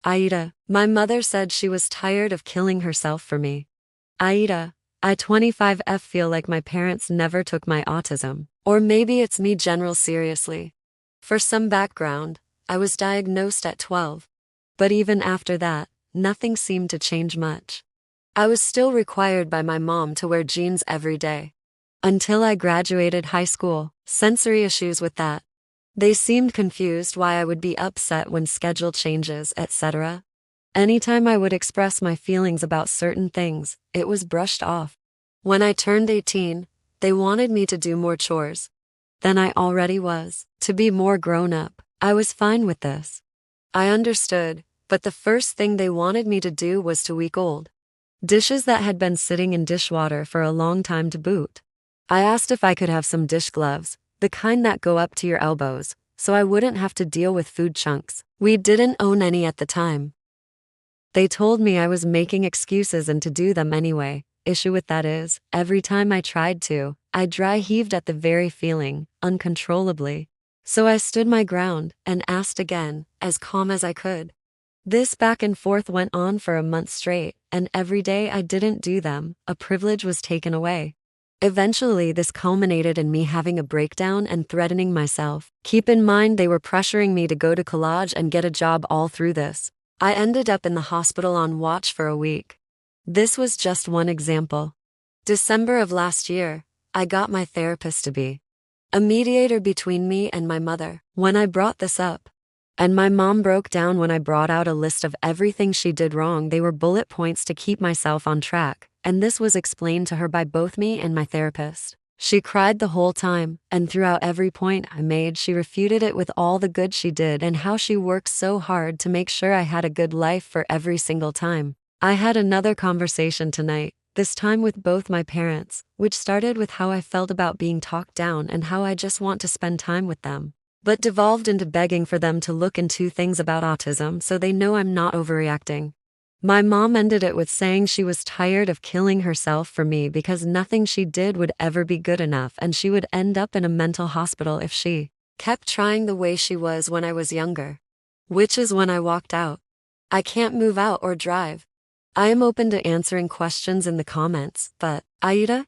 AITA, my mother said she was tired of killing herself for me. AITA, I 25F feel like my parents never took my autism. Or maybe it's me general seriously. For some background, I was diagnosed at 12. But even after that, nothing seemed to change much. I was still required by my mom to wear jeans every day. Until I graduated high school, sensory issues with that. They seemed confused why I would be upset when schedule changes, etc. Anytime I would express my feelings about certain things, it was brushed off. When I turned 18, they wanted me to do more chores than I already was, to be more grown up. I was fine with this. I understood, but the first thing they wanted me to do was to week-old dishes that had been sitting in dishwater for a long time to boot. I asked if I could have some dish gloves, the kind that go up to your elbows, so I wouldn't have to deal with food chunks. We didn't own any at the time. They told me I was making excuses and to do them anyway. Issue with that is, every time I tried to, I dry heaved at the very feeling, uncontrollably. So I stood my ground and asked again, as calm as I could. This back and forth went on for a month straight, and every day I didn't do them, a privilege was taken away. Eventually, this culminated in me having a breakdown and threatening myself. Keep in mind they were pressuring me to go to college and get a job all through this. I ended up in the hospital on watch for a week. This was just one example. December of last year, I got my therapist to be a mediator between me and my mother when I brought this up. And my mom broke down when I brought out a list of everything she did wrong. They were bullet points to keep myself on track, and this was explained to her by both me and my therapist. She cried the whole time, and throughout every point I made, she refuted it with all the good she did and how she worked so hard to make sure I had a good life for every single time. I had another conversation tonight, this time with both my parents, which started with how I felt about being talked down and how I just want to spend time with them, but devolved into begging for them to look into things about autism so they know I'm not overreacting. My mom ended it with saying she was tired of killing herself for me because nothing she did would ever be good enough and she would end up in a mental hospital if she kept trying the way she was when I was younger. Which is when I walked out. I can't move out or drive. I am open to answering questions in the comments, but, AITA,